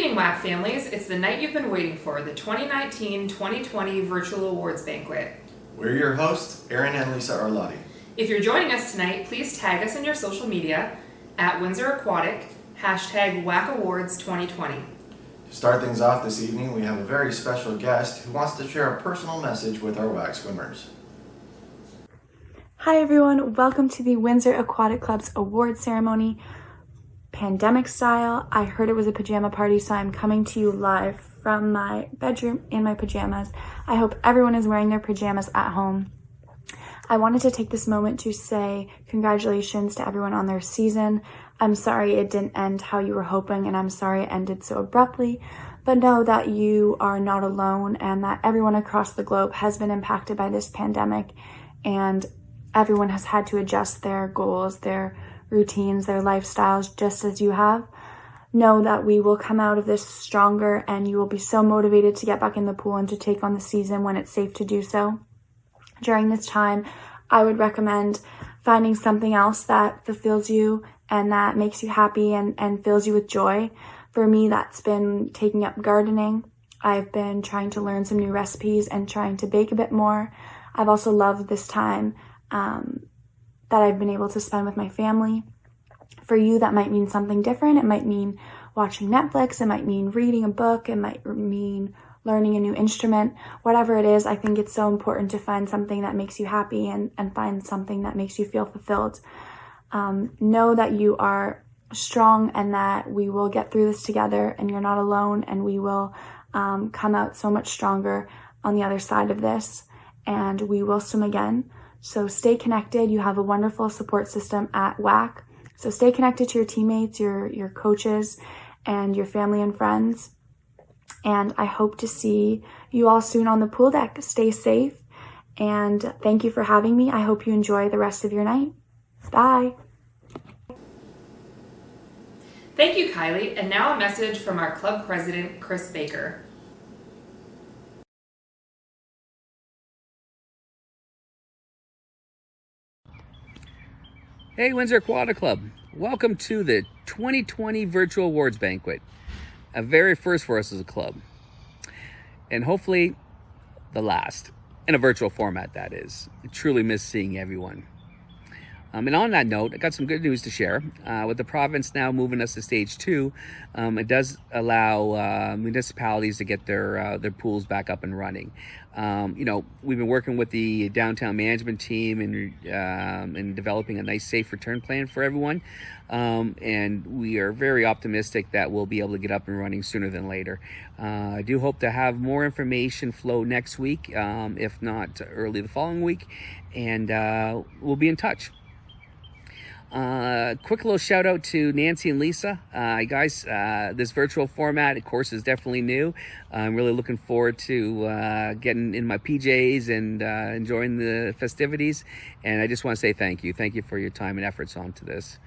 evening, WAC families. It's the night you've been waiting for, the 2019-2020 Virtual Awards Banquet. We're your hosts, Aaron and Lisa Arlotti. If you're joining us tonight, please tag us in your social media at Windsor Aquatic, hashtag WAC Awards 2020. To start things off this evening, we have a very special guest who wants to share a personal message with our WAC swimmers. Hi everyone, welcome to the Windsor Aquatic Club's award ceremony. Pandemic style. I heard it was a pajama party, so I'm coming to you live from my bedroom in my pajamas. I hope everyone is wearing their pajamas at home. I wanted to take this moment to say congratulations to everyone on their season. I'm sorry it didn't end how you were hoping, and I'm sorry it ended so abruptly, but know that you are not alone and that everyone across the globe has been impacted by this pandemic, and everyone has had to adjust their goals, their routines, their lifestyles, just as you have. Know that we will come out of this stronger, and you will be so motivated to get back in the pool and to take on the season when it's safe to do so. During this time, I would recommend finding something else that fulfills you and that makes you happy and fills you with joy. For me, that's been taking up gardening. I've been trying to learn some new recipes and trying to bake a bit more. I've also loved this time that I've been able to spend with my family. For you, that might mean something different. It might mean watching Netflix. It might mean reading a book. It might mean learning a new instrument. Whatever it is, I think it's so important to find something that makes you happy and find something that makes you feel fulfilled. Know that you are strong and that we will get through this together, and you're not alone, and we will come out so much stronger on the other side of this, and we will swim again. So stay connected. You have a wonderful support system at WAC. So stay connected to your teammates, your coaches, and your family and friends. And I hope to see you all soon on the pool deck. Stay safe. And thank you for having me. I hope you enjoy the rest of your night. Bye. Thank you, Kylie. And now a message from our club president, Chris Baker. Hey, Windsor Aquatic Club. Welcome to the 2020 Virtual Awards Banquet. A very first for us as a club. And hopefully the last. In a virtual format, that is. I truly miss seeing everyone. And on that note, I got some good news to share. With the province now moving us to stage 2, it does allow municipalities to get their pools back up and running. We've been working with the downtown management team and developing a nice safe return plan for everyone. And we are very optimistic that we'll be able to get up and running sooner than later. I do hope to have more information flow next week, if not early the following week, and we'll be in touch. Quick little shout out to Nancy and Lisa. Guys, this virtual format, of course, is definitely new. I'm really looking forward to getting in my PJs and enjoying the festivities. And I just want to say thank you. Thank you for your time and efforts onto this.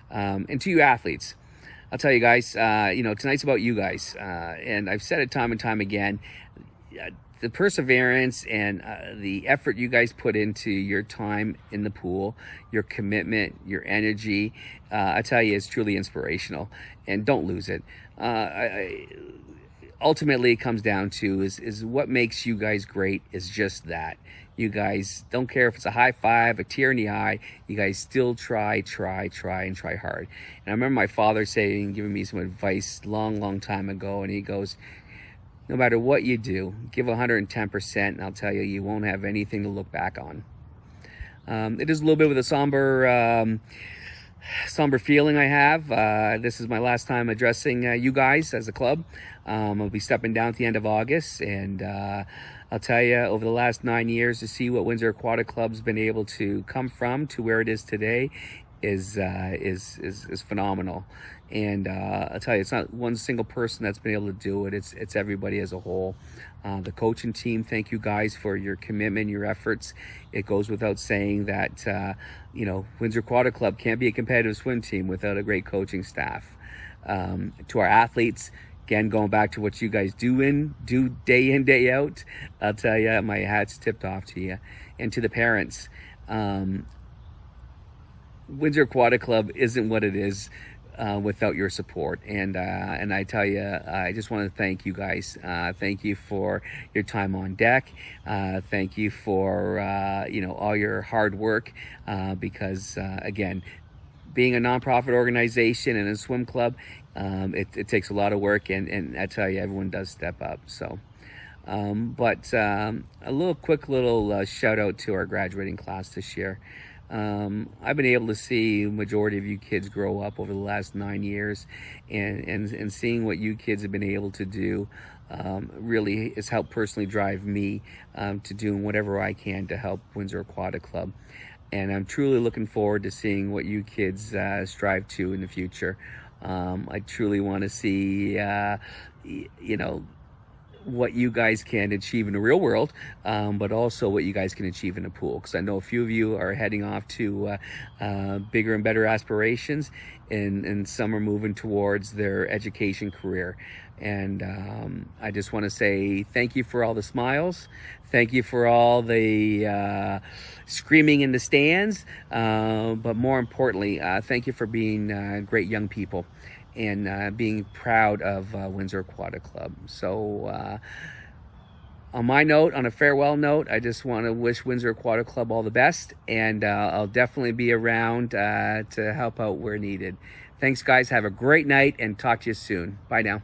And to you athletes, I'll tell you guys, tonight's about you guys. And I've said it time and time again. The perseverance and the effort you guys put into your time in the pool, your commitment, your energy, I tell you, it's truly inspirational. And don't lose it. Ultimately, it comes down to is what makes you guys great is just that. You guys don't care if it's a high five, a tear in the eye. You guys still try, and try hard. And I remember my father giving me some advice long time ago, and he goes, no matter what you do, give 110%, and I'll tell you, you won't have anything to look back on. It is a little bit with a somber feeling I have. This is my last time addressing you guys as a club. I'll be stepping down at the end of August, and I'll tell you, over the last 9 years, to see what Windsor Aquatic Club's been able to come from to where it is today is phenomenal. And I'll tell you, it's not one single person that's been able to do it. It's everybody as a whole. The coaching team, thank you guys for your commitment, your efforts. It goes without saying that, Windsor Aquatic Club can't be a competitive swim team without a great coaching staff. To our athletes, again, going back to what you guys do day in, day out, I'll tell you, my hat's tipped off to you. And to the parents, Windsor Aquatic Club isn't what it is without your support. And I tell you, I just want to thank you guys. Thank you for your time on deck. Thank you for all your hard work, because again, being a nonprofit organization and a swim club, it takes a lot of work, and I tell you, everyone does step up. So but a quick little shout out to our graduating class this year. I've been able to see the majority of you kids grow up over the last 9 years, and seeing what you kids have been able to do really has helped personally drive me to doing whatever I can to help Windsor Aquatic Club. And I'm truly looking forward to seeing what you kids strive to in the future. I truly want to see, what you guys can achieve in the real world, but also what you guys can achieve in the pool. Because I know a few of you are heading off to bigger and better aspirations, and some are moving towards their education career. And I just want to say thank you for all the smiles. Thank you for all the screaming in the stands. But more importantly, thank you for being great young people and being proud of Windsor Aquatic Club. So on my note, on a farewell note, I just want to wish Windsor Aquatic Club all the best, and I'll definitely be around to help out where needed. Thanks, guys. Have a great night, and talk to you soon. Bye now.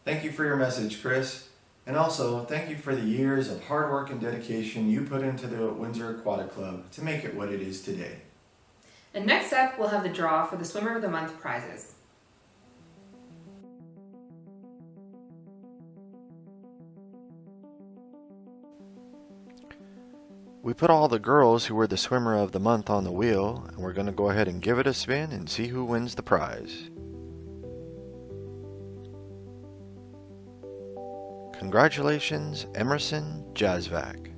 Thank you for your message, Chris. And also, thank you for the years of hard work and dedication you put into the Windsor Aquatic Club to make it what it is today. And next up, we'll have the draw for the Swimmer of the Month prizes. We put all the girls who were the Swimmer of the Month on the wheel, and we're going to go ahead and give it a spin and see who wins the prize. Congratulations, Emerson Jazvac.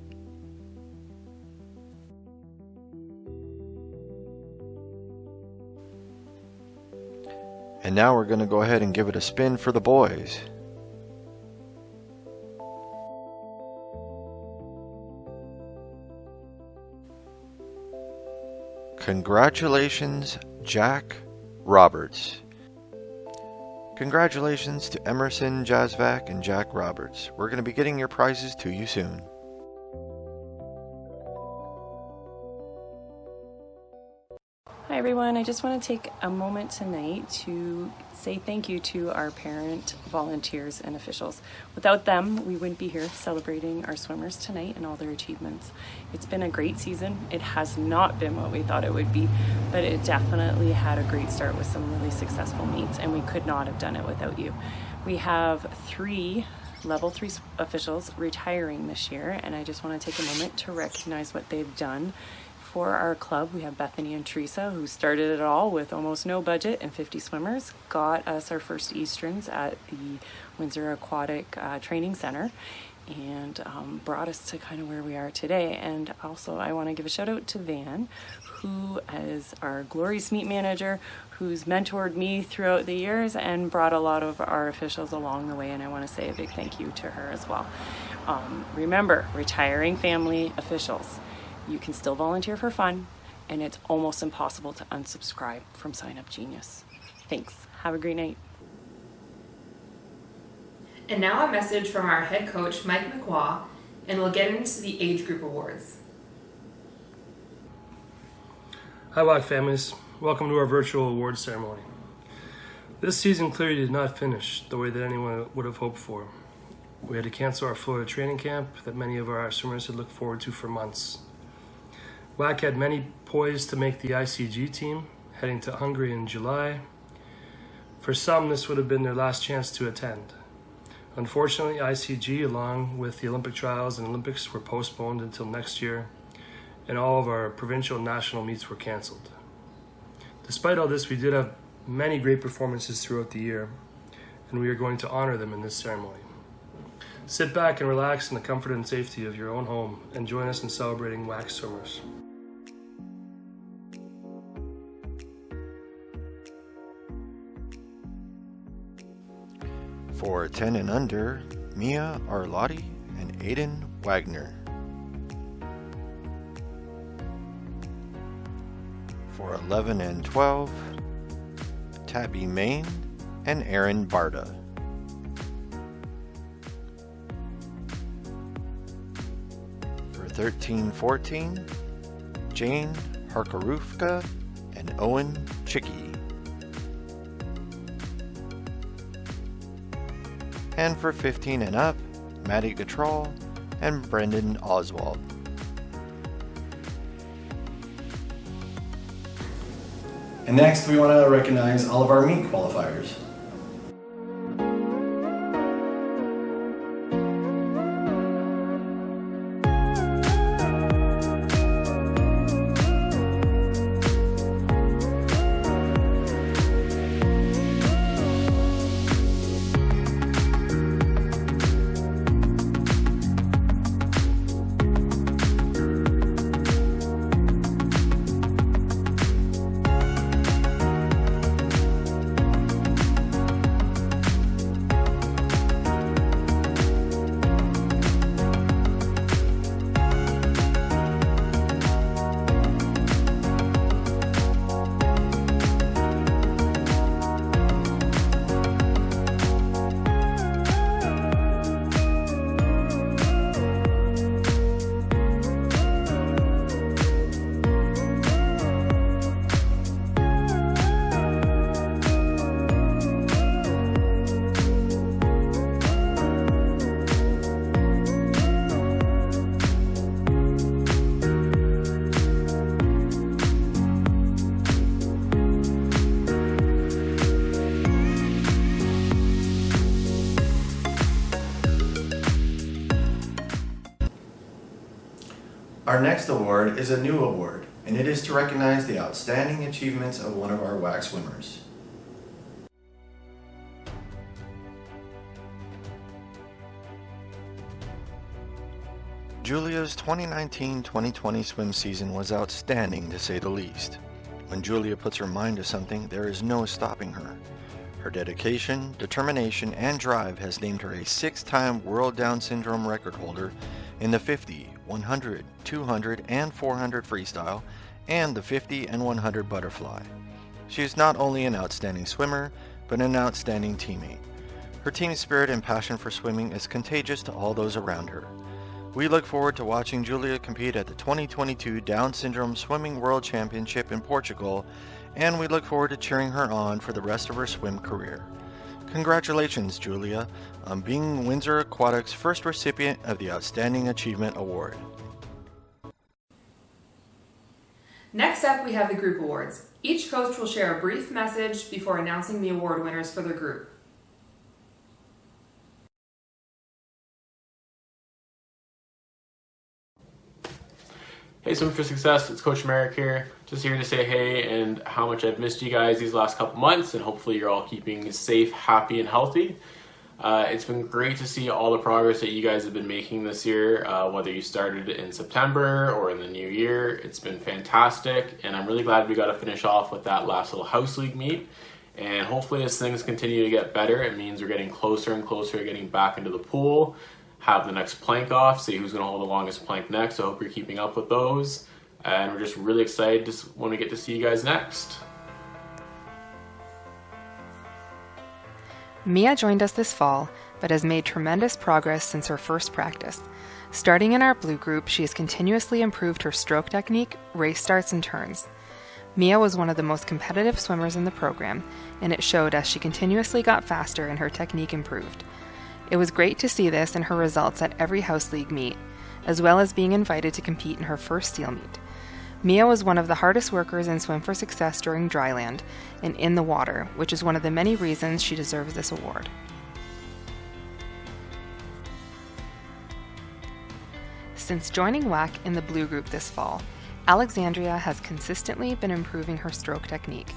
And now we're going to go ahead and give it a spin for the boys. Congratulations, Jack Roberts. Congratulations to Emerson Jazvac and Jack Roberts. We're going to be getting your prizes to you soon. Hi everyone, I just want to take a moment tonight to say thank you to our parent, volunteers, and officials. Without them, we wouldn't be here celebrating our swimmers tonight and all their achievements. It's been a great season. It has not been what we thought it would be, but it definitely had a great start with some really successful meets, and we could not have done it without you. We have 3 level 3 officials retiring this year, and I just want to take a moment to recognize what they've done for our club. We have Bethany and Teresa, who started it all with almost no budget and 50 swimmers, got us our first Easterns at the Windsor Aquatic Training Center, and brought us to kind of where we are today. And also I want to give a shout out to Van, who is our Glories Meet manager, who's mentored me throughout the years and brought a lot of our officials along the way, and I want to say a big thank you to her as well. Remember, retiring family officials, you can still volunteer for fun, and it's almost impossible to unsubscribe from Sign Up Genius. Thanks. Have a great night. And now a message from our head coach, Mike McQuaw, and we'll get into the age group awards. Hi WAC families, welcome to our virtual awards ceremony. This season clearly did not finish the way that anyone would have hoped for. We had to cancel our Florida training camp that many of our swimmers had looked forward to for months. WAC had many poised to make the ICG team, heading to Hungary in July. For some, this would have been their last chance to attend. Unfortunately, ICG, along with the Olympic trials and Olympics, were postponed until next year, and all of our provincial and national meets were canceled. Despite all this, we did have many great performances throughout the year, and we are going to honor them in this ceremony. Sit back and relax in the comfort and safety of your own home and join us in celebrating WAC swimmers. For 10 and under, Mia Arlotti and Aiden Wagner. For 11 and 12, Tabby Main, and Aaron Barda. For 13-14, Jane Harkarufka and Owen Chicky. And for 15 and up, Maddie Gatrall and Brendan Oswald. And next, we want to recognize all of our meet qualifiers. Our next award is a new award, and it is to recognize the outstanding achievements of one of our WAC swimmers. Julia's 2019-2020 swim season was outstanding, to say the least. When Julia puts her mind to something, there is no stopping her. Her dedication, determination, and drive has named her a 6-time World Down Syndrome record holder in the 50, 100, 200, and 400 freestyle, and the 50 and 100 butterfly. She is not only an outstanding swimmer, but an outstanding teammate. Her team spirit and passion for swimming is contagious to all those around her. We look forward to watching Julia compete at the 2022 Down Syndrome Swimming World Championship in Portugal, and we look forward to cheering her on for the rest of her swim career. Congratulations, Julia, on being Windsor Aquatics' first recipient of the Outstanding Achievement Award. Next up, we have the group awards. Each coach will share a brief message before announcing the award winners for their group. Hey, Swim for Success, it's Coach Merrick here. Just here to say hey and how much I've missed you guys these last couple months, and hopefully you're all keeping safe, happy, and healthy. It's been great to see all the progress that you guys have been making this year, whether you started in September or in the new year. It's been fantastic, and I'm really glad we got to finish off with that last little house league meet. And hopefully as things continue to get better, it means we're getting closer and closer to getting back into the pool, have the next plank off, see who's going to hold the longest plank next. So I hope you're keeping up with those. And we're just really excited when we get to see you guys next. Mia joined us this fall, but has made tremendous progress since her first practice. Starting in our blue group, she has continuously improved her stroke technique, race starts, and turns. Mia was one of the most competitive swimmers in the program, and it showed as she continuously got faster and her technique improved. It was great to see this in her results at every House League meet, as well as being invited to compete in her first SEAL meet. Mia was one of the hardest workers in Swim for Success during dryland and in the water, which is one of the many reasons she deserves this award. Since joining WAC in the blue group this fall, Alexandria has consistently been improving her stroke technique,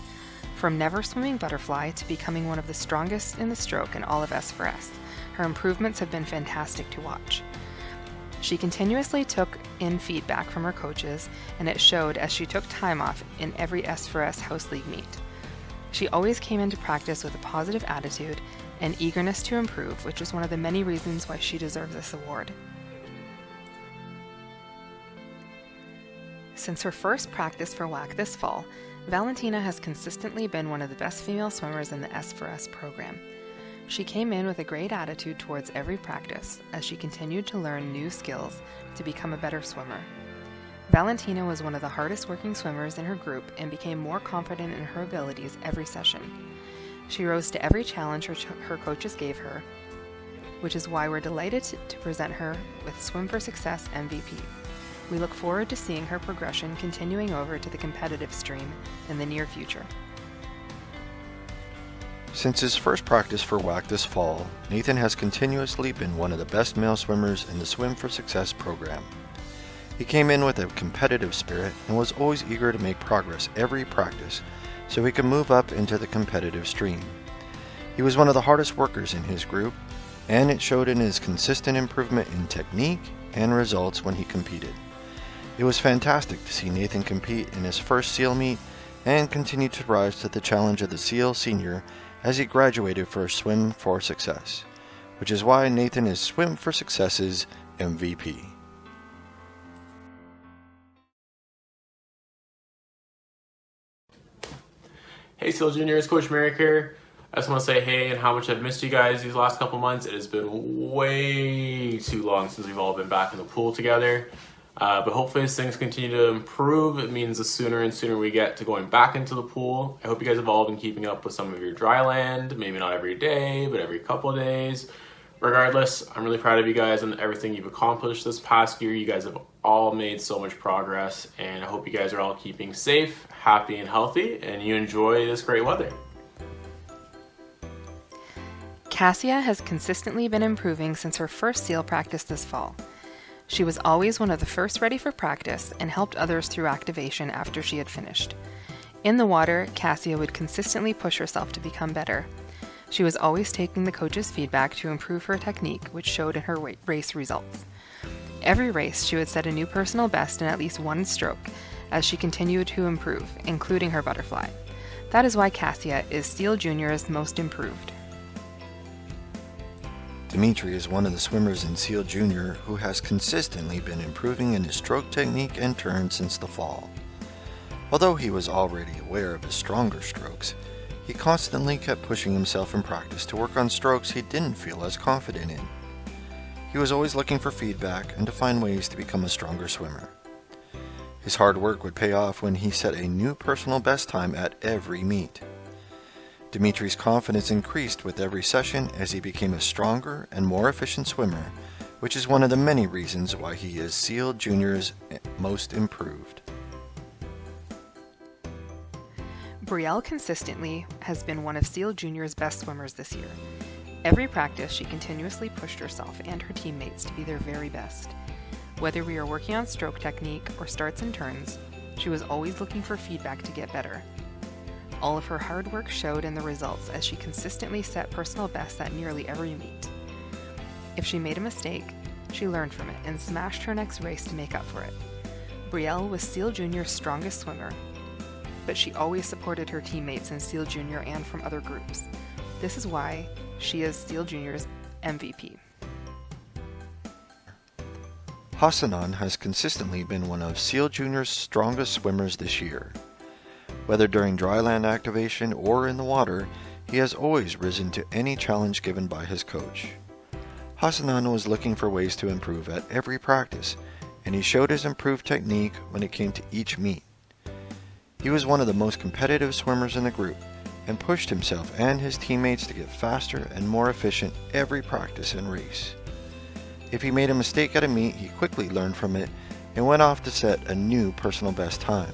from never swimming butterfly to becoming one of the strongest in the stroke in all of S4S. Her improvements have been fantastic to watch. She continuously took in feedback from her coaches, and it showed as she took time off in every S4S House League meet. She always came into practice with a positive attitude and eagerness to improve, which is one of the many reasons why she deserves this award. Since her first practice for WAC this fall, Valentina has consistently been one of the best female swimmers in the S4S program. She came in with a great attitude towards every practice as she continued to learn new skills to become a better swimmer. Valentina was one of the hardest working swimmers in her group and became more confident in her abilities every session. She rose to every challenge her coaches gave her, which is why we're delighted to present her with Swim for Success MVP. We look forward to seeing her progression continuing over to the competitive stream in the near future. Since his first practice for WAC this fall, Nathan has continuously been one of the best male swimmers in the Swim for Success program. He came in with a competitive spirit and was always eager to make progress every practice so he could move up into the competitive stream. He was one of the hardest workers in his group, and it showed in his consistent improvement in technique and results when he competed. It was fantastic to see Nathan compete in his first SEAL meet and continue to rise to the challenge of the SEAL Senior as he graduated for Swim for Success, which is why Nathan is Swim for Success's MVP. Hey SEAL Juniors, Coach Merrick here. I just want to say hey and how much I've missed you guys these last couple months. It has been way too long since we've all been back in the pool together. But hopefully as things continue to improve, it means the sooner and sooner we get to going back into the pool. I hope you guys have all been keeping up with some of your dry land, maybe not every day, but every couple of days. Regardless, I'm really proud of you guys and everything you've accomplished this past year. You guys have all made so much progress, and I hope you guys are all keeping safe, happy, and healthy, and you enjoy this great weather. Cassia has consistently been improving since her first SEAL practice this fall. She was always one of the first ready for practice and helped others through activation after she had finished. In the water, Cassia would consistently push herself to become better. She was always taking the coach's feedback to improve her technique, which showed in her race results. Every race, she would set a new personal best in at least one stroke as she continued to improve, including her butterfly. That is why Cassia is SEAL Junior's most improved. Dimitri is one of the swimmers in SEAL Junior who has consistently been improving in his stroke technique and turn since the fall. Although he was already aware of his stronger strokes, he constantly kept pushing himself in practice to work on strokes he didn't feel as confident in. He was always looking for feedback and to find ways to become a stronger swimmer. His hard work would pay off when he set a new personal best time at every meet. Dimitri's confidence increased with every session as he became a stronger and more efficient swimmer, which is one of the many reasons why he is SEAL Junior's most improved. Brielle consistently has been one of SEAL Junior's best swimmers this year. Every practice, she continuously pushed herself and her teammates to be their very best. Whether we are working on stroke technique or starts and turns, she was always looking for feedback to get better. All of her hard work showed in the results as she consistently set personal bests at nearly every meet. If she made a mistake, she learned from it and smashed her next race to make up for it. Brielle was SEAL Junior's strongest swimmer, but she always supported her teammates in SEAL Junior and from other groups. This is why she is SEAL Junior's MVP. Hassanan has consistently been one of SEAL Junior's strongest swimmers this year. Whether during dryland activation or in the water, he has always risen to any challenge given by his coach. Hassanan was looking for ways to improve at every practice, and he showed his improved technique when it came to each meet. He was one of the most competitive swimmers in the group and pushed himself and his teammates to get faster and more efficient every practice and race. If he made a mistake at a meet, he quickly learned from it and went off to set a new personal best time.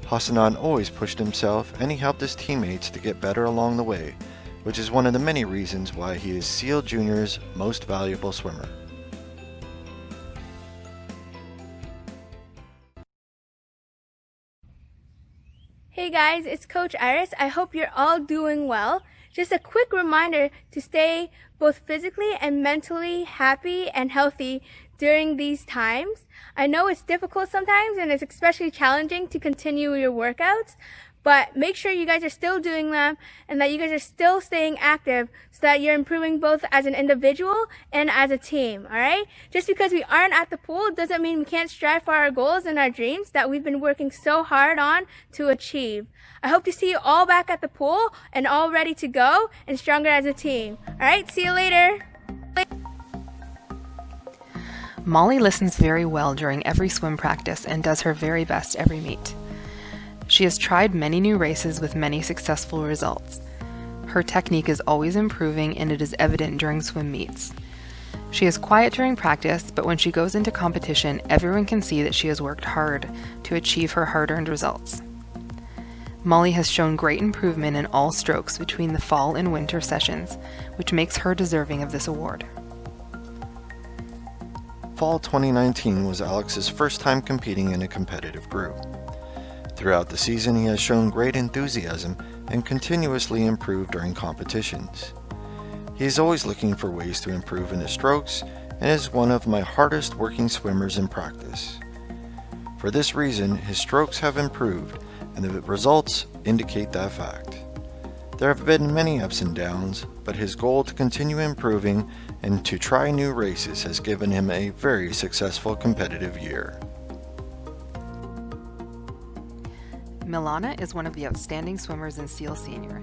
Hassanan always pushed himself and he helped his teammates to get better along the way, which is one of the many reasons why he is SEAL Junior's most valuable swimmer. Hey guys, it's Coach Iris. I hope you're all doing well. Just a quick reminder to stay both physically and mentally happy and healthy during these times. I know it's difficult sometimes and it's especially challenging to continue your workouts, But make sure you guys are still doing them and that you guys are still staying active so that you're improving both as an individual and as a team, all right? Just because we aren't at the pool doesn't mean we can't strive for our goals and our dreams that we've been working so hard on to achieve. I hope to see you all back at the pool and all ready to go and stronger as a team. All right, see you later. Molly listens very well during every swim practice and does her very best every meet. She has tried many new races with many successful results. Her technique is always improving and it is evident during swim meets. She is quiet during practice, but when she goes into competition, everyone can see that she has worked hard to achieve her hard-earned results. Molly has shown great improvement in all strokes between the fall and winter sessions, which makes her deserving of this award. Fall 2019 was Alex's first time competing in a competitive group. Throughout the season, he has shown great enthusiasm and continuously improved during competitions. He is always looking for ways to improve in his strokes and is one of my hardest working swimmers in practice. For this reason, his strokes have improved and the results indicate that fact. There have been many ups and downs, but his goal to continue improving and to try new races has given him a very successful competitive year. Milana is one of the outstanding swimmers in SEAL Senior.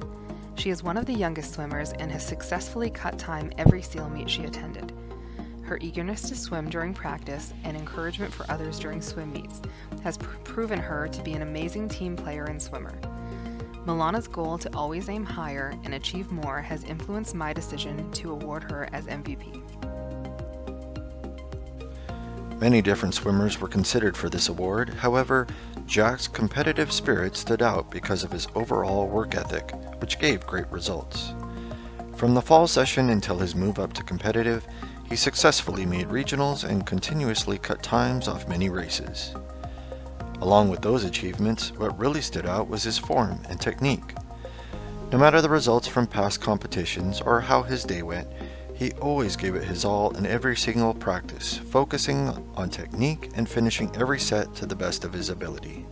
She is one of the youngest swimmers and has successfully cut time every SEAL meet she attended. Her eagerness to swim during practice and encouragement for others during swim meets has proven her to be an amazing team player and swimmer. Milana's goal to always aim higher and achieve more has influenced my decision to award her as MVP. Many different swimmers were considered for this award. However, Jack's competitive spirit stood out because of his overall work ethic, which gave great results. From the fall session until his move up to competitive, he successfully made regionals and continuously cut times off many races. Along with those achievements, what really stood out was his form and technique. No matter the results from past competitions or how his day went, he always gave it his all in every single practice, focusing on technique and finishing every set to the best of his ability.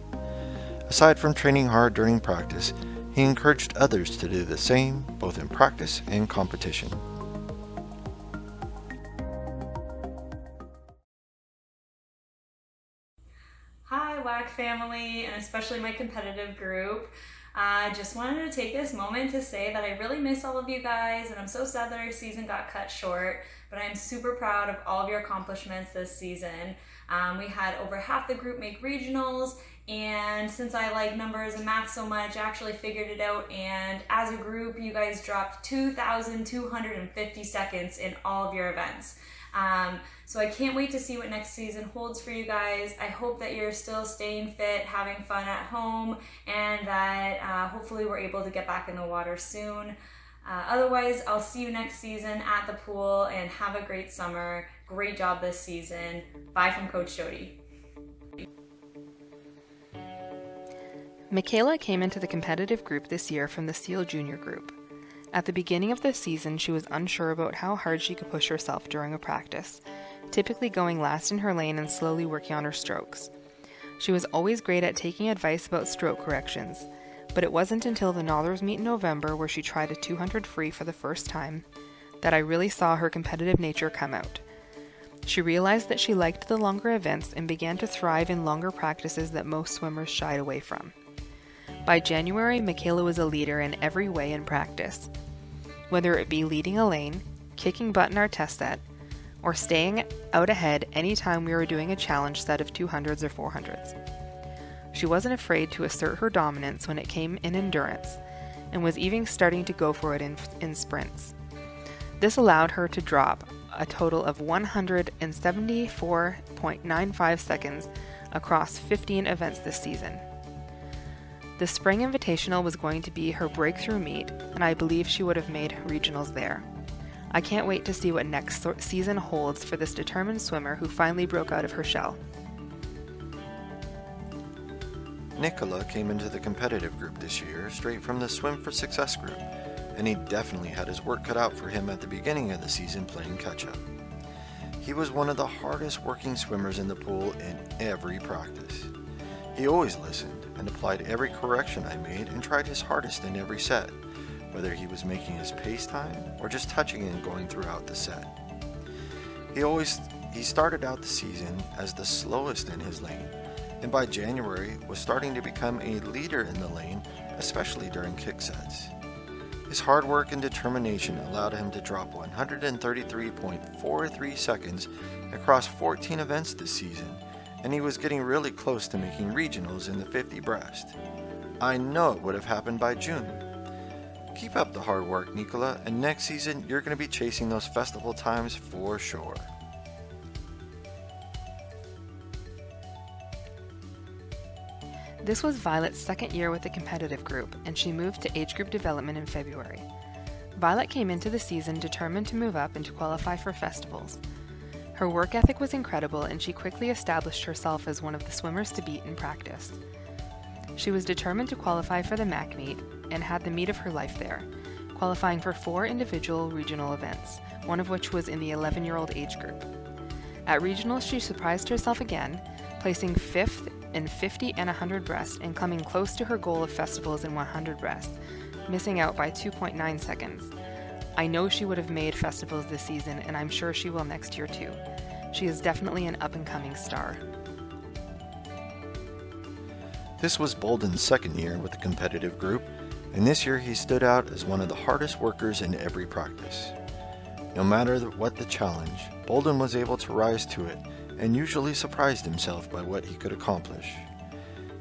Aside from training hard during practice, he encouraged others to do the same, both in practice and competition. Hi WAC family, and especially my competitive group. I just wanted to take this moment to say that I really miss all of you guys, and I'm so sad that our season got cut short, but I'm super proud of all of your accomplishments this season. We had over half the group make regionals, and since I like numbers and math so much, I actually figured it out, and as a group, you guys dropped 2,250 seconds in all of your events. So I can't wait to see what next season holds for you guys. I hope that you're still staying fit, having fun at home, and that hopefully we're able to get back in the water soon. Otherwise, I'll see you next season at the pool, and have a great summer. Great job this season. Bye from Coach Jody. Michaela came into the competitive group this year from the SEAL Junior group. At the beginning of the season, she was unsure about how hard she could push herself during a practice, typically going last in her lane and slowly working on her strokes. She was always great at taking advice about stroke corrections, but it wasn't until the Nollers meet in November, where she tried a 200 free for the first time, that I really saw her competitive nature come out. She realized that she liked the longer events and began to thrive in longer practices that most swimmers shied away from. By January, Michaela was a leader in every way in practice. Whether it be leading a lane, kicking butt in our test set, or staying out ahead anytime we were doing a challenge set of 200s or 400s. She wasn't afraid to assert her dominance when it came in endurance, and was even starting to go for it in sprints. This allowed her to drop a total of 174.95 seconds across 15 events this season. The Spring Invitational was going to be her breakthrough meet, and I believe she would have made regionals there. I can't wait to see what next season holds for this determined swimmer who finally broke out of her shell. Nicola came into the competitive group this year straight from the Swim for Success group, and he definitely had his work cut out for him at the beginning of the season playing catch-up. He was one of the hardest working swimmers in the pool in every practice. He always listened, and applied every correction I made and tried his hardest in every set, whether he was making his pace time or just touching and going throughout the set. He started out the season as the slowest in his lane, and by January was starting to become a leader in the lane, especially during kick sets. His hard work and determination allowed him to drop 133.43 seconds across 14 events this season, and he was getting really close to making regionals in the 50 breast. I know it would have happened by June. Keep up the hard work, Nicola, and next season you're going to be chasing those festival times for sure. This was Violet's second year with the competitive group, and she moved to age group development in February. Violet came into the season determined to move up and to qualify for festivals. Her work ethic was incredible, and she quickly established herself as one of the swimmers to beat in practice. She was determined to qualify for the MAC meet and had the meet of her life there, qualifying for 4 individual regional events, one of which was in the 11-year-old age group. At regionals, she surprised herself again, placing 5th in 50 and 100 breast and coming close to her goal of festivals in 100 breast, missing out by 2.9 seconds. I know she would have made festivals this season, and I'm sure she will next year too. She is definitely an up-and-coming star. This was Bolden's second year with the competitive group, and this year he stood out as one of the hardest workers in every practice. No matter what the challenge, Bolden was able to rise to it and usually surprised himself by what he could accomplish.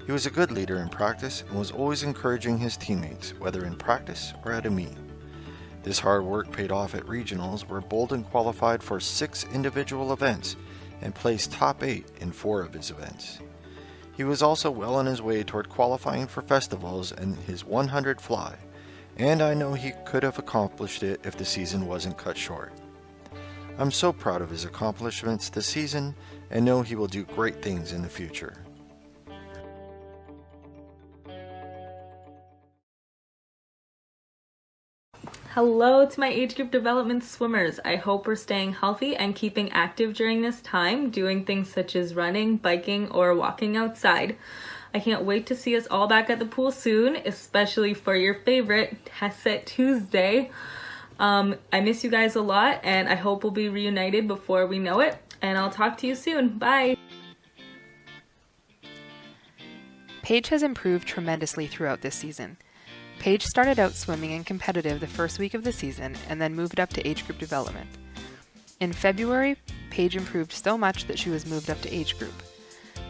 He was a good leader in practice and was always encouraging his teammates, whether in practice or at a meet. This hard work paid off at regionals, where Bolden qualified for 6 individual events and placed top 8 in 4 of his events. He was also well on his way toward qualifying for festivals in his 100 fly, and I know he could have accomplished it if the season wasn't cut short. I'm so proud of his accomplishments this season and know he will do great things in the future. Hello to my age group development swimmers. I hope we're staying healthy and keeping active during this time, doing things such as running, biking, or walking outside. I can't wait to see us all back at the pool soon, especially for your favorite Test Set Tuesday. I miss you guys a lot, and I hope we'll be reunited before we know it, and I'll talk to you soon. Bye! Paige has improved tremendously throughout this season. Paige started out swimming and competitive the first week of the season and then moved up to age group development. In February, Paige improved so much that she was moved up to age group.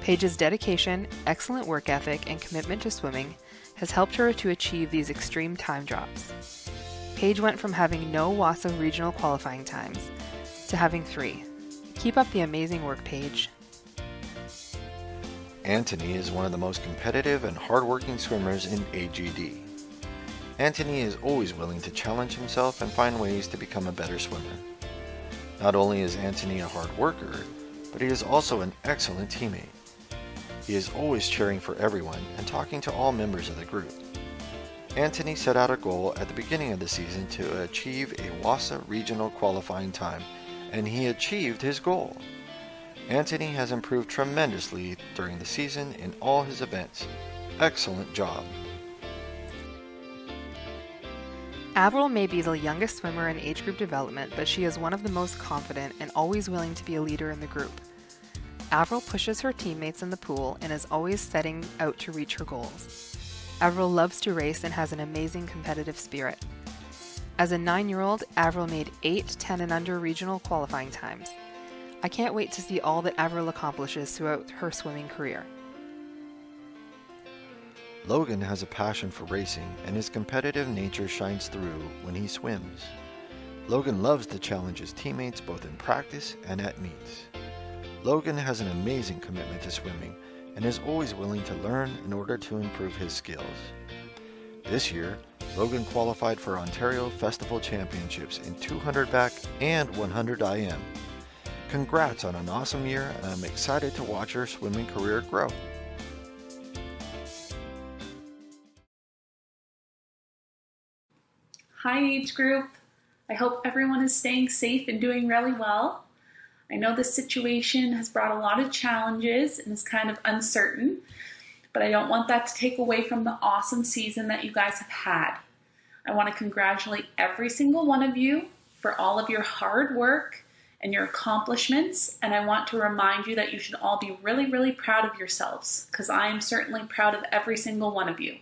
Paige's dedication, excellent work ethic, and commitment to swimming has helped her to achieve these extreme time drops. Paige went from having no WASA regional qualifying times to having 3. Keep up the amazing work, Paige. Anthony is one of the most competitive and hardworking swimmers in AGD. Anthony is always willing to challenge himself and find ways to become a better swimmer. Not only is Anthony a hard worker, but he is also an excellent teammate. He is always cheering for everyone and talking to all members of the group. Anthony set out a goal at the beginning of the season to achieve a WASA regional qualifying time, and he achieved his goal. Anthony has improved tremendously during the season in all his events. Excellent job. Avril may be the youngest swimmer in age group development, but she is one of the most confident and always willing to be a leader in the group. Avril pushes her teammates in the pool and is always setting out to reach her goals. Avril loves to race and has an amazing competitive spirit. As a 9-year-old, Avril made 8, 10 and under regional qualifying times. I can't wait to see all that Avril accomplishes throughout her swimming career. Logan has a passion for racing, and his competitive nature shines through when he swims. Logan loves to challenge his teammates both in practice and at meets. Logan has an amazing commitment to swimming and is always willing to learn in order to improve his skills. This year, Logan qualified for Ontario Festival Championships in 200 back and 100 IM. Congrats on an awesome year, and I'm excited to watch your swimming career grow. Hi age group. I hope everyone is staying safe and doing really well. I know this situation has brought a lot of challenges and is kind of uncertain, but I don't want that to take away from the awesome season that you guys have had. I want to congratulate every single one of you for all of your hard work and your accomplishments, and I want to remind you that you should all be really, really proud of yourselves, because I am certainly proud of every single one of you.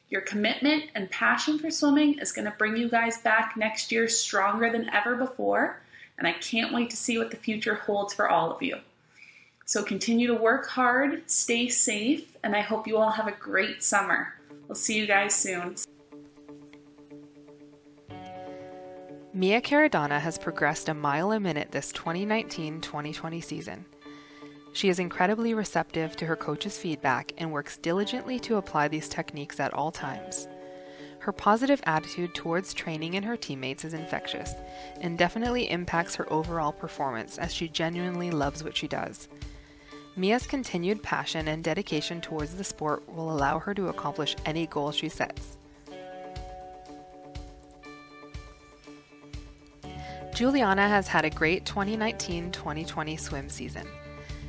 Your commitment and passion for swimming is going to bring you guys back next year stronger than ever before, and I can't wait to see what the future holds for all of you. So continue to work hard, stay safe, and I hope you all have a great summer. We'll see you guys soon. Mia Caradonna has progressed a mile a minute this 2019-2020 season. She is incredibly receptive to her coach's feedback and works diligently to apply these techniques at all times. Her positive attitude towards training and her teammates is infectious and definitely impacts her overall performance, as she genuinely loves what she does. Mia's continued passion and dedication towards the sport will allow her to accomplish any goal she sets. Juliana has had a great 2019-2020 swim season.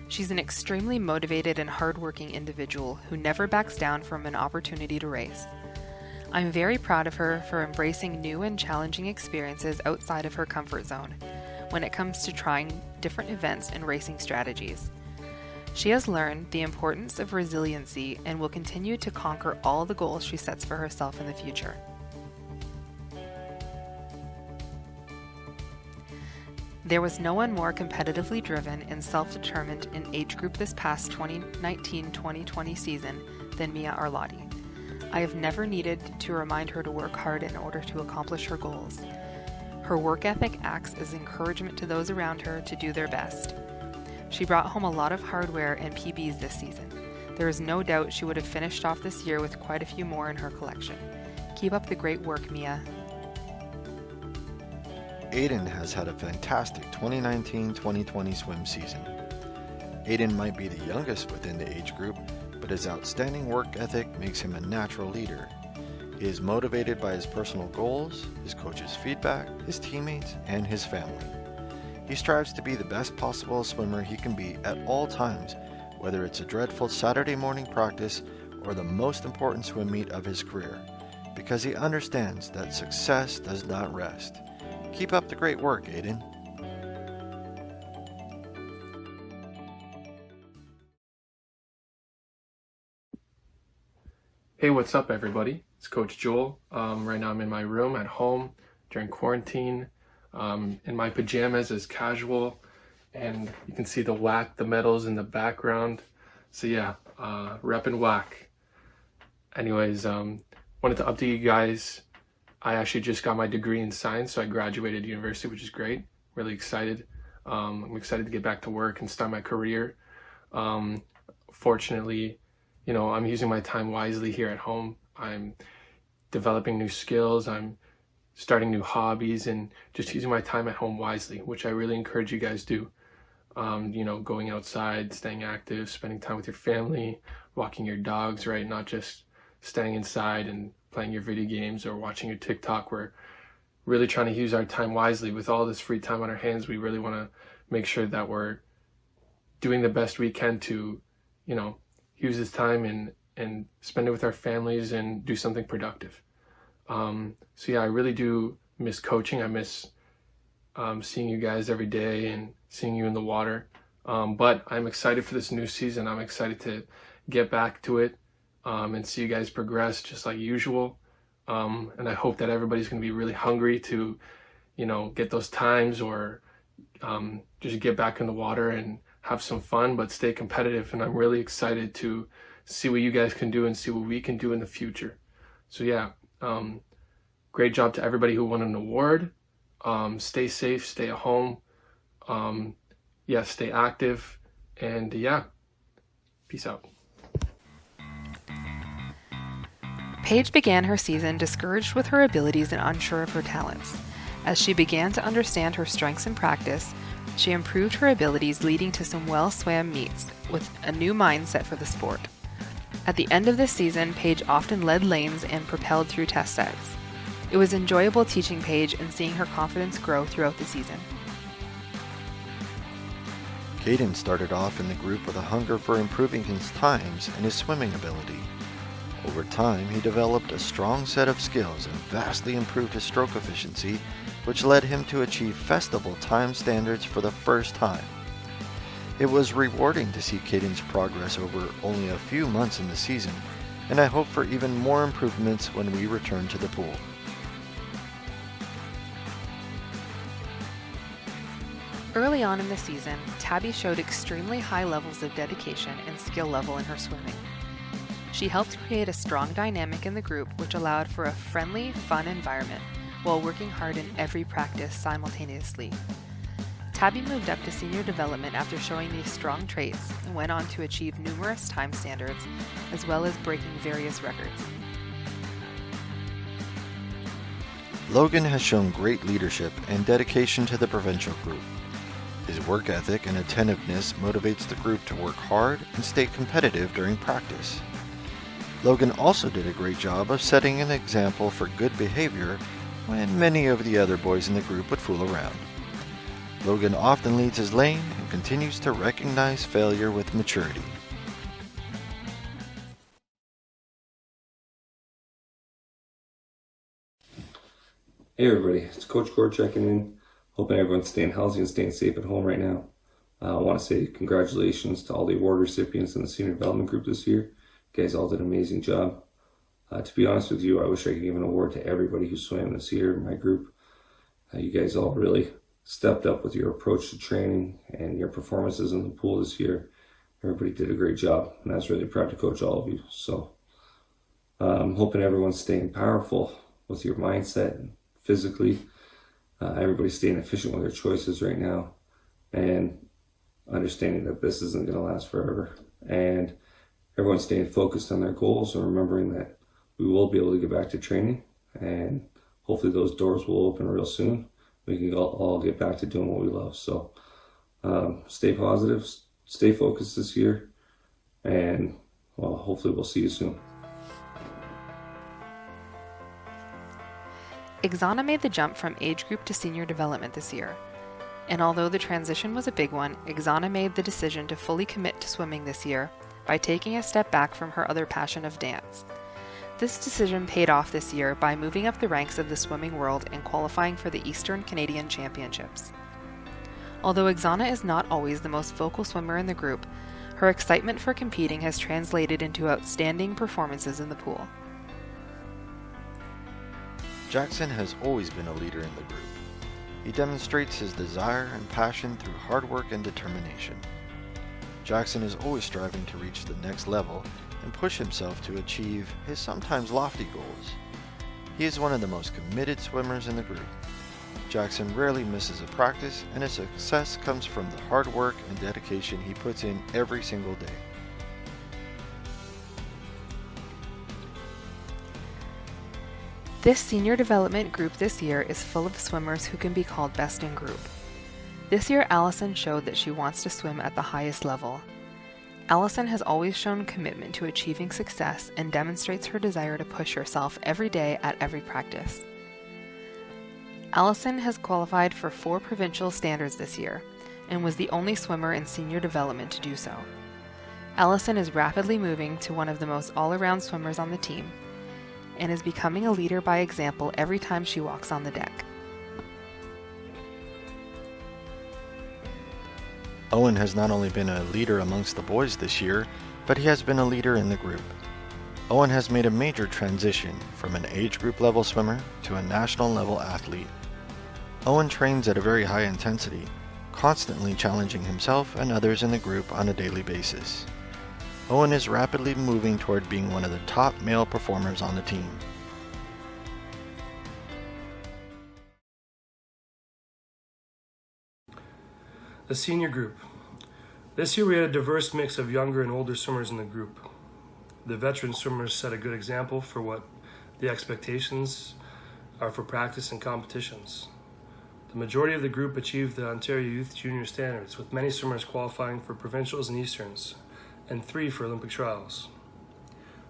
She's an extremely motivated and hardworking individual who never backs down from an opportunity to race. I'm very proud of her for embracing new and challenging experiences outside of her comfort zone when it comes to trying different events and racing strategies. She has learned the importance of resiliency and will continue to conquer all the goals she sets for herself in the future. There was no one more competitively driven and self-determined in age group this past 2019-2020 season than Mia Arlotti. I have never needed to remind her to work hard in order to accomplish her goals. Her work ethic acts as encouragement to those around her to do their best. She brought home a lot of hardware and PBs this season. There is no doubt she would have finished off this year with quite a few more in her collection. Keep up the great work, Mia. Aiden has had a fantastic 2019-2020 swim season. Aiden might be the youngest within the age group, but his outstanding work ethic makes him a natural leader. He is motivated by his personal goals, his coach's feedback, his teammates, and his family. He strives to be the best possible swimmer he can be at all times, whether it's a dreadful Saturday morning practice or the most important swim meet of his career, because he understands that success does not rest. Keep up the great work, Aiden. Hey, what's up, everybody? It's Coach Joel. Right now I'm in my room at home during quarantine, in my pajamas as casual, and you can see the WAC, the medals in the background. So yeah, reppin' WAC. Anyways, wanted to update you guys. I actually just got my degree in science, so I graduated university, which is great. Really excited. I'm excited to get back to work and start my career. Fortunately, you know, I'm using my time wisely here at home. I'm developing new skills. I'm starting new hobbies and just using my time at home wisely, which I really encourage you guys do. You know, going outside, staying active, spending time with your family, walking your dogs, right? Not just staying inside and playing your video games or watching your TikTok. We're really trying to use our time wisely. With all this free time on our hands, we really want to make sure that we're doing the best we can to, you know, use this time and spend it with our families and do something productive. So yeah, I really do miss coaching. I miss seeing you guys every day and seeing you in the water. But I'm excited for this new season. I'm excited to get back to it and see you guys progress just like usual. And I hope that everybody's going to be really hungry to, you know, get those times or just get back in the water and have some fun, but stay competitive. And I'm really excited to see what you guys can do and see what we can do in the future. So yeah, great job to everybody who won an award. Stay safe, stay at home. Yeah, stay active. And yeah, peace out. Paige began her season discouraged with her abilities and unsure of her talents. As she began to understand her strengths in practice, she improved her abilities, leading to some well-swam meets with a new mindset for the sport. At the end of this season, Paige often led lanes and propelled through test sets. It was enjoyable teaching Paige and seeing her confidence grow throughout the season. Caden started off in the group with a hunger for improving his times and his swimming ability. Over time, he developed a strong set of skills and vastly improved his stroke efficiency, which led him to achieve festival time standards for the first time. It was rewarding to see Caden's progress over only a few months in the season, and I hope for even more improvements when we return to the pool. Early on in the season, Tabby showed extremely high levels of dedication and skill level in her swimming. She helped create a strong dynamic in the group, which allowed for a friendly, fun environment while working hard in every practice simultaneously. Tabby moved up to senior development after showing these strong traits and went on to achieve numerous time standards, as well as breaking various records. Logan has shown great leadership and dedication to the provincial group. His work ethic and attentiveness motivates the group to work hard and stay competitive during practice. Logan also did a great job of setting an example for good behavior when many of the other boys in the group would fool around. Logan often leads his lane and continues to recognize failure with maturity. Hey everybody, it's Coach Cord checking in. Hoping everyone's staying healthy and staying safe at home right now. I want to say congratulations to all the award recipients in the senior development group this year. You guys all did an amazing job. To be honest with you, I wish I could give an award to everybody who swam this year in my group. You guys all really stepped up with your approach to training and your performances in the pool this year. Everybody did a great job, and I was really proud to coach all of you. So I'm hoping everyone's staying powerful with your mindset and physically. Everybody's staying efficient with their choices right now and understanding that this isn't going to last forever. And everyone's staying focused on their goals and remembering that we will be able to get back to training, and hopefully those doors will open real soon. We can all get back to doing what we love. So stay positive, stay focused this year, and well, hopefully we'll see you soon. Ixana made the jump from age group to senior development this year. And although the transition was a big one, Ixana made the decision to fully commit to swimming this year by taking a step back from her other passion of dance. This decision paid off this year by moving up the ranks of the swimming world and qualifying for the Eastern Canadian Championships. Although Ixana is not always the most vocal swimmer in the group, her excitement for competing has translated into outstanding performances in the pool. Jackson has always been a leader in the group. He demonstrates his desire and passion through hard work and determination. Jackson is always striving to reach the next level and push himself to achieve his sometimes lofty goals. He is one of the most committed swimmers in the group. Jackson rarely misses a practice, and his success comes from the hard work and dedication he puts in every single day. This senior development group this year is full of swimmers who can be called best in group. This year, Allison showed that she wants to swim at the highest level. Allison has always shown commitment to achieving success and demonstrates her desire to push herself every day at every practice. Allison has qualified for 4 provincial standards this year and was the only swimmer in senior development to do so. Allison is rapidly moving to one of the most all-around swimmers on the team and is becoming a leader by example every time she walks on the deck. Owen has not only been a leader amongst the boys this year, but he has been a leader in the group. Owen has made a major transition from an age group level swimmer to a national level athlete. Owen trains at a very high intensity, constantly challenging himself and others in the group on a daily basis. Owen is rapidly moving toward being one of the top male performers on the team. The senior group. This year we had a diverse mix of younger and older swimmers in the group. The veteran swimmers set a good example for what the expectations are for practice and competitions. The majority of the group achieved the Ontario Youth Junior Standards, with many swimmers qualifying for provincials and Easterns, and 3 for Olympic trials.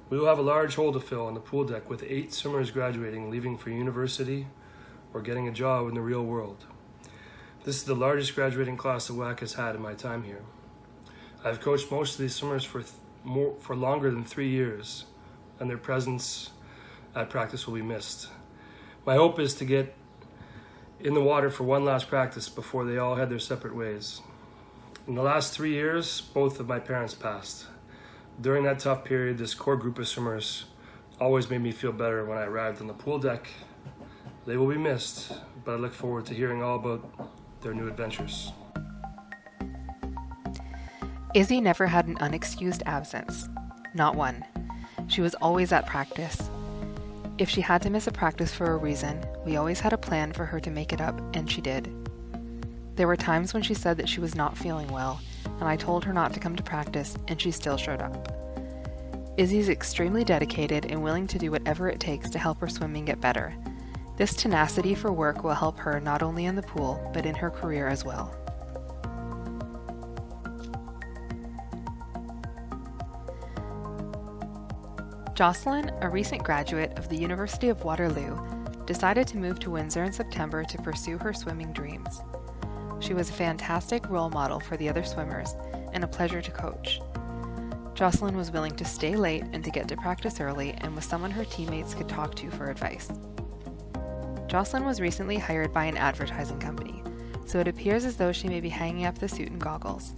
We will have a large hole to fill on the pool deck with 8 swimmers graduating, leaving for university, or getting a job in the real world. This is the largest graduating class the WAC has had in my time here. I've coached most of these swimmers for longer than 3 years, and their presence at practice will be missed. My hope is to get in the water for one last practice before they all head their separate ways. In the last 3 years, both of my parents passed. During that tough period, this core group of swimmers always made me feel better when I arrived on the pool deck. They will be missed, but I look forward to hearing all about their new adventures. Izzy never had an unexcused absence. Not one. She was always at practice. If she had to miss a practice for a reason, we always had a plan for her to make it up, and she did. There were times when she said that she was not feeling well, and I told her not to come to practice, and she still showed up. Izzy's extremely dedicated and willing to do whatever it takes to help her swimming get better. This tenacity for work will help her not only in the pool, but in her career as well. Jocelyn, a recent graduate of the University of Waterloo, decided to move to Windsor in September to pursue her swimming dreams. She was a fantastic role model for the other swimmers and a pleasure to coach. Jocelyn was willing to stay late and to get to practice early and was someone her teammates could talk to for advice. Jocelyn was recently hired by an advertising company, so it appears as though she may be hanging up the suit and goggles.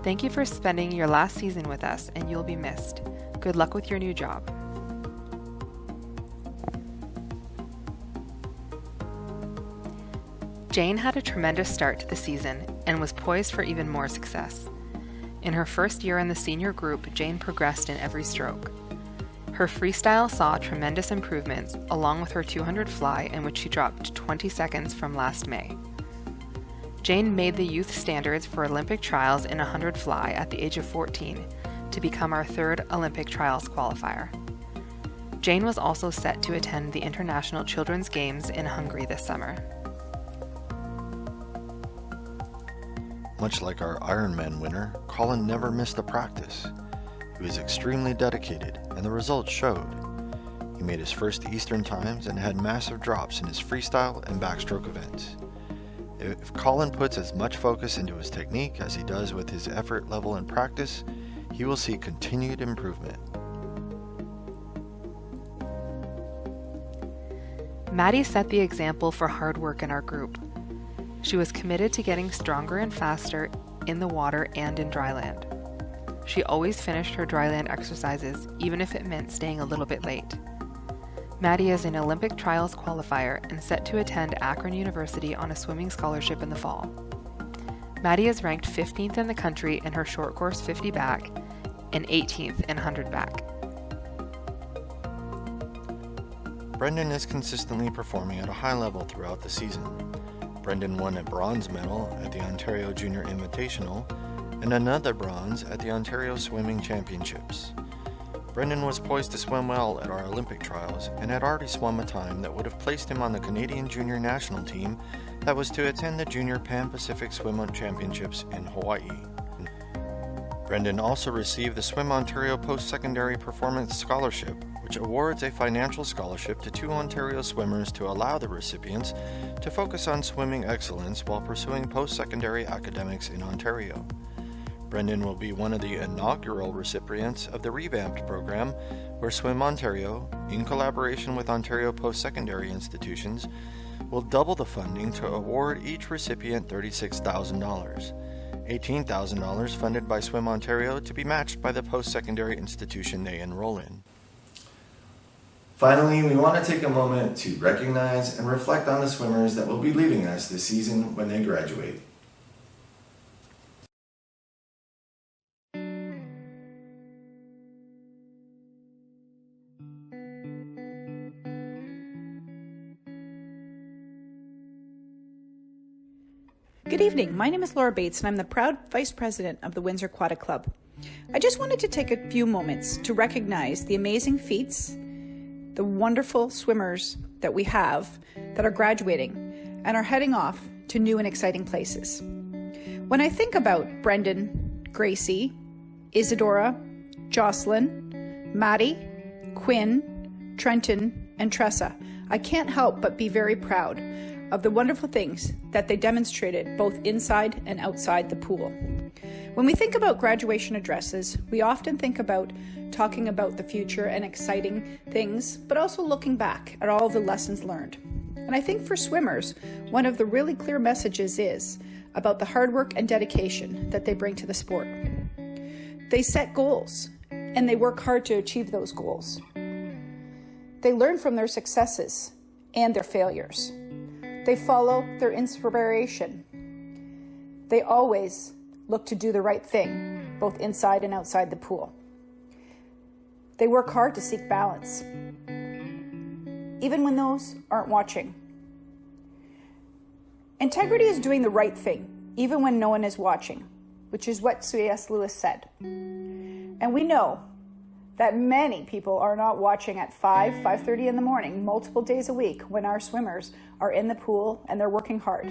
Thank you for spending your last season with us, and you'll be missed. Good luck with your new job. Jane had a tremendous start to the season and was poised for even more success. In her first year in the senior group, Jane progressed in every stroke. Her freestyle saw tremendous improvements, along with her 200 fly, in which she dropped 20 seconds from last May. Jane made the youth standards for Olympic trials in 100 fly at the age of 14 to become our third Olympic trials qualifier. Jane was also set to attend the International Children's Games in Hungary this summer. Much like our Ironman winner, Colin never missed a practice. He was extremely dedicated, and the results showed. He made his first Eastern times and had massive drops in his freestyle and backstroke events. If Colin puts as much focus into his technique as he does with his effort level in practice, he will see continued improvement. Maddie set the example for hard work in our group. She was committed to getting stronger and faster in the water and in dryland. She always finished her dryland exercises, even if it meant staying a little bit late. Maddie is an Olympic trials qualifier and set to attend Akron University on a swimming scholarship in the fall. Maddie is ranked 15th in the country in her short course 50 back and 18th in 100 back. Brendan is consistently performing at a high level throughout the season. Brendan won a bronze medal at the Ontario Junior Invitational and another bronze at the Ontario Swimming Championships. Brendan was poised to swim well at our Olympic trials and had already swum a time that would have placed him on the Canadian Junior National Team that was to attend the Junior Pan-Pacific Swim Championships in Hawaii. Brendan also received the Swim Ontario Post-Secondary Performance Scholarship, which awards a financial scholarship to 2 Ontario swimmers to allow the recipients to focus on swimming excellence while pursuing post-secondary academics in Ontario. Brendan will be one of the inaugural recipients of the revamped program, where Swim Ontario, in collaboration with Ontario post-secondary institutions, will double the funding to award each recipient $36,000. $18,000 funded by Swim Ontario to be matched by the post-secondary institution they enroll in. Finally, we want to take a moment to recognize and reflect on the swimmers that will be leaving us this season when they graduate. Good evening. My name is Laura Bates, and I'm the proud Vice President of the Windsor Aquatic Club. I just wanted to take a few moments to recognize the amazing feats, the wonderful swimmers that we have that are graduating and are heading off to new and exciting places. When I think about Brendan, Gracie, Isadora, Jocelyn, Maddie, Quinn, Trenton, and Tressa, I can't help but be very proud of the wonderful things that they demonstrated both inside and outside the pool. When we think about graduation addresses, we often think about talking about the future and exciting things, but also looking back at all the lessons learned. And I think for swimmers, one of the really clear messages is about the hard work and dedication that they bring to the sport. They set goals, and they work hard to achieve those goals. They learn from their successes and their failures. They follow their inspiration. They always look to do the right thing, both inside and outside the pool. They work hard to seek balance, even when those aren't watching. Integrity is doing the right thing, even when no one is watching, which is what C.S. Lewis said. And we know that many people are not watching at 5:30 in the morning, multiple days a week, when our swimmers are in the pool and they're working hard.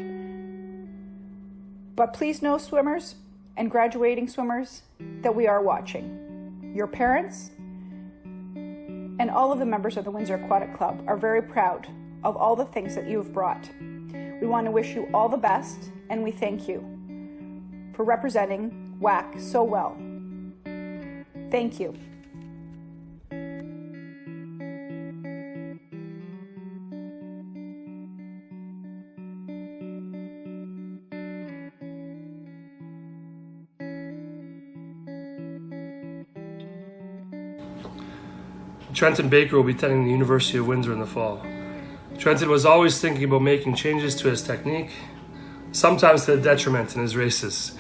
But please know, swimmers and graduating swimmers, that we are watching. Your parents and all of the members of the Windsor Aquatic Club are very proud of all the things that you have brought. We want to wish you all the best, and we thank you for representing WAC so well. Thank you. Trenton Baker will be attending the University of Windsor in the fall. Trenton was always thinking about making changes to his technique, sometimes to the detriment in his races.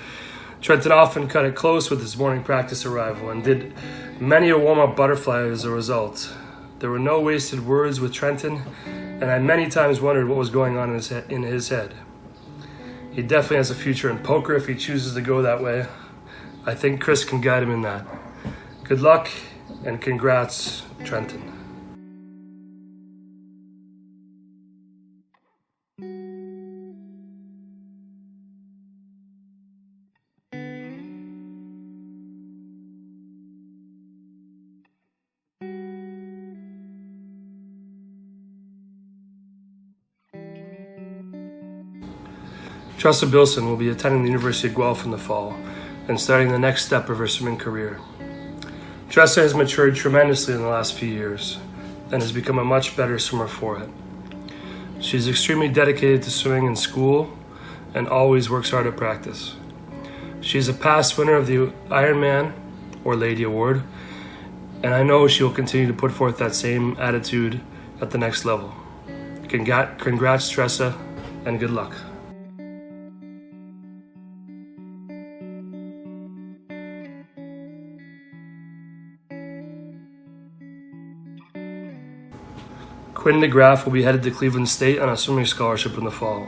Trenton often cut it close with his morning practice arrival and did many a warm-up butterfly as a result. There were no wasted words with Trenton, and I many times wondered what was going on in his head. He definitely has a future in poker if he chooses to go that way. I think Chris can guide him in that. Good luck and congrats, Trenton. Tressa Bilson will be attending the University of Guelph in the fall and starting the next step of her swimming career. Tressa has matured tremendously in the last few years and has become a much better swimmer for it. She's extremely dedicated to swimming in school and always works hard at practice. She's a past winner of the Ironman or Lady Award, and I know she will continue to put forth that same attitude at the next level. Congrats, Tressa, and good luck. Quinn DeGraff will be headed to Cleveland State on a swimming scholarship in the fall.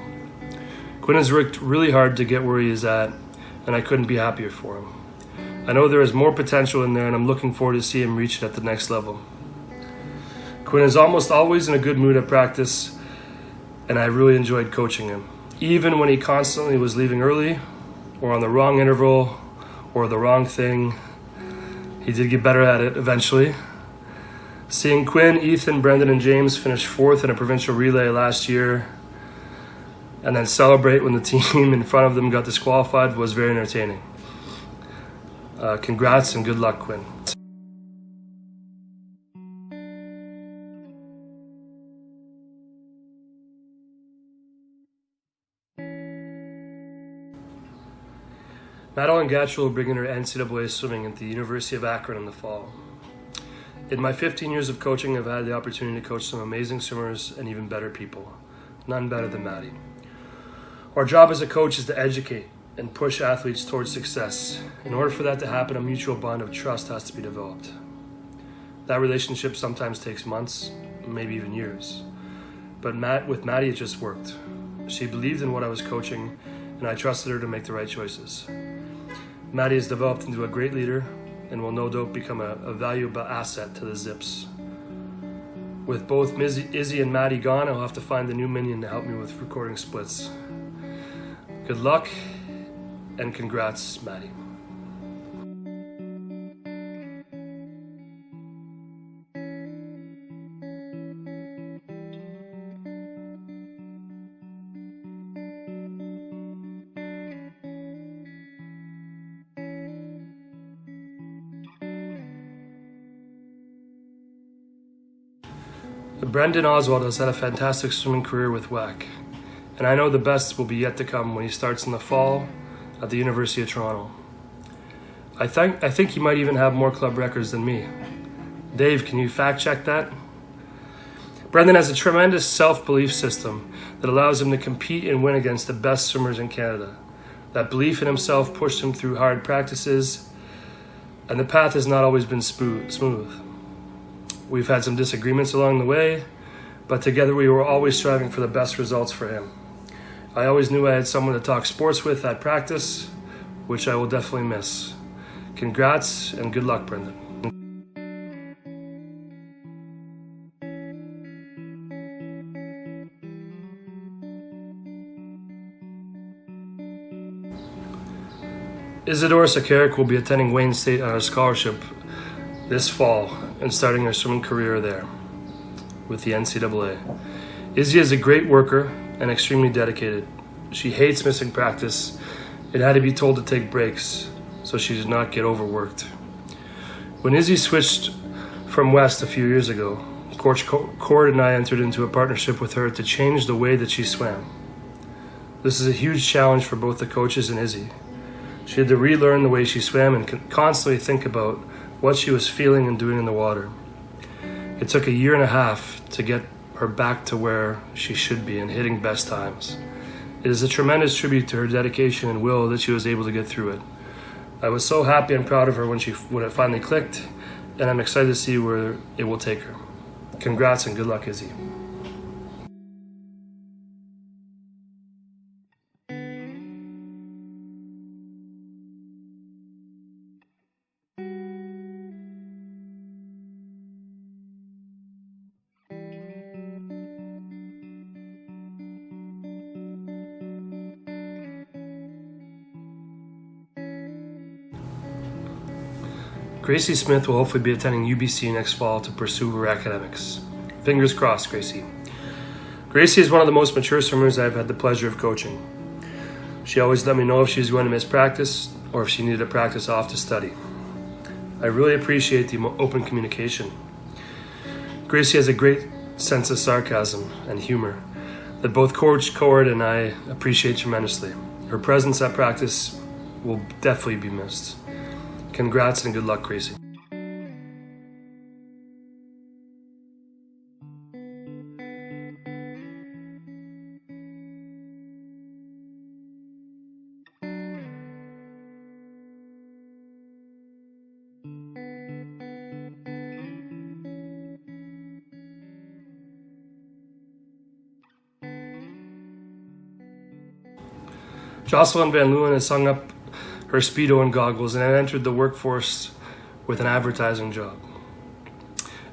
Quinn has worked really hard to get where he is at, and I couldn't be happier for him. I know there is more potential in there, and I'm looking forward to see him reach it at the next level. Quinn is almost always in a good mood at practice, and I really enjoyed coaching him. Even when he constantly was leaving early, or on the wrong interval, or the wrong thing, he did get better at it eventually. Seeing Quinn, Ethan, Brendan, and James finish fourth in a provincial relay last year and then celebrate when the team in front of them got disqualified was very entertaining. Congrats and good luck, Quinn. Madeline Gatchell will begin her NCAA swimming at the University of Akron in the fall. In my 15 years of coaching, I've had the opportunity to coach some amazing swimmers and even better people. None better than Maddie. Our job as a coach is to educate and push athletes towards success. In order for that to happen, a mutual bond of trust has to be developed. That relationship sometimes takes months, maybe even years. But with Maddie, it just worked. She believed in what I was coaching, and I trusted her to make the right choices. Maddie has developed into a great leader and will no doubt become a valuable asset to the Zips. With both Izzy and Maddie gone, I'll have to find a new minion to help me with recording splits. Good luck and congrats, Maddie. Brendan Oswald has had a fantastic swimming career with WAC, and I know the best will be yet to come when he starts in the fall at the University of Toronto. I think he might even have more club records than me. Dave, can you fact check that? Brendan has a tremendous self-belief system that allows him to compete and win against the best swimmers in Canada. That belief in himself pushed him through hard practices, and the path has not always been smooth. We've had some disagreements along the way, but together we were always striving for the best results for him. I always knew I had someone to talk sports with at practice, which I will definitely miss. Congrats and good luck, Brendan. Isadora Sakarik will be attending Wayne State on a scholarship this fall and starting her swimming career there with the NCAA. Izzy is a great worker and extremely dedicated. She hates missing practice and had to be told to take breaks so she did not get overworked. When Izzy switched from West a few years ago, Coach Cord and I entered into a partnership with her to change the way that she swam. This is a huge challenge for both the coaches and Izzy. She had to relearn the way she swam and constantly think about what she was feeling and doing in the water. It took 1.5 years to get her back to where she should be and hitting best times. It is a tremendous tribute to her dedication and will that she was able to get through it. I was so happy and proud of her when it finally clicked, and I'm excited to see where it will take her. Congrats and good luck, Izzy. Gracie Smith will hopefully be attending UBC next fall to pursue her academics. Fingers crossed, Gracie. Gracie is one of the most mature swimmers I've had the pleasure of coaching. She always let me know if she's going to miss practice or if she needed to practice off to study. I really appreciate the open communication. Gracie has a great sense of sarcasm and humor that both Coach Cord and I appreciate tremendously. Her presence at practice will definitely be missed. Congrats and good luck, Gracie. Jocelyn Van Leeuwen has hung up her Speedo and goggles and entered the workforce with an advertising job.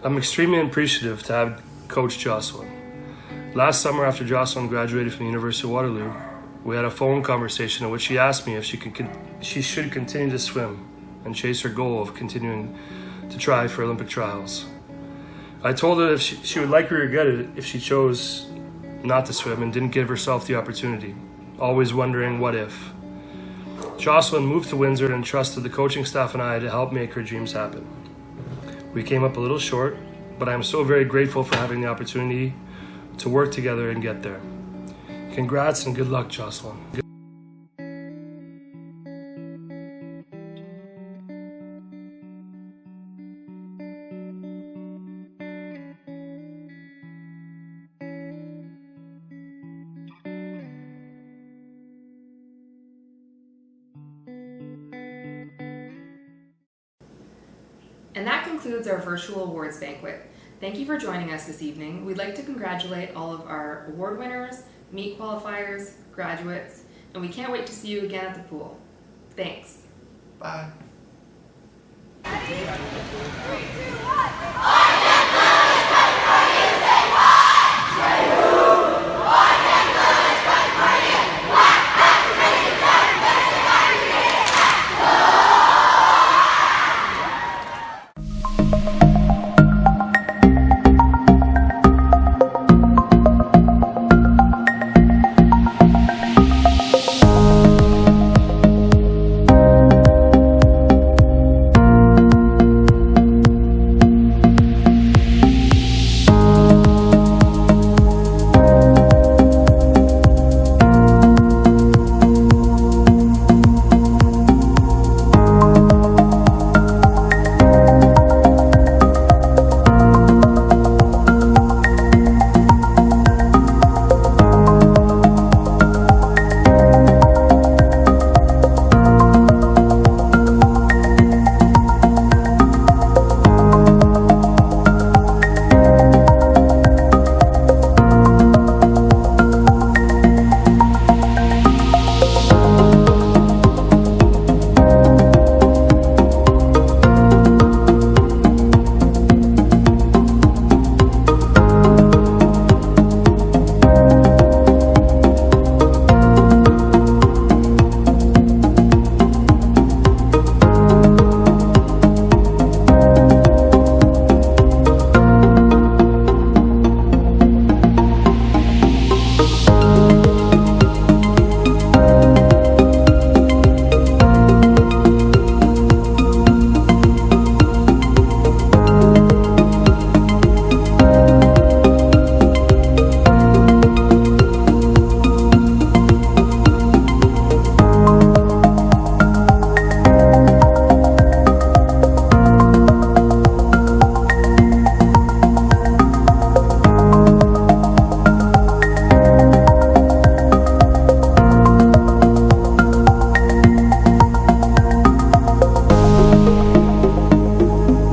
I'm extremely appreciative to have Coach Jocelyn. Last summer, after Jocelyn graduated from the University of Waterloo, we had a phone conversation in which she asked me if she should continue to swim and chase her goal of continuing to try for Olympic trials. I told her if she would likely regret it if she chose not to swim and didn't give herself the opportunity, always wondering what if. Jocelyn moved to Windsor and trusted the coaching staff and I to help make her dreams happen. We came up a little short, but I'm so very grateful for having the opportunity to work together and get there. Congrats and good luck, Jocelyn. And that concludes our virtual awards banquet. Thank you for joining us this evening. We'd like to congratulate all of our award winners, meet qualifiers, graduates, and we can't wait to see you again at the pool. Thanks. Bye. 3, 2, 1.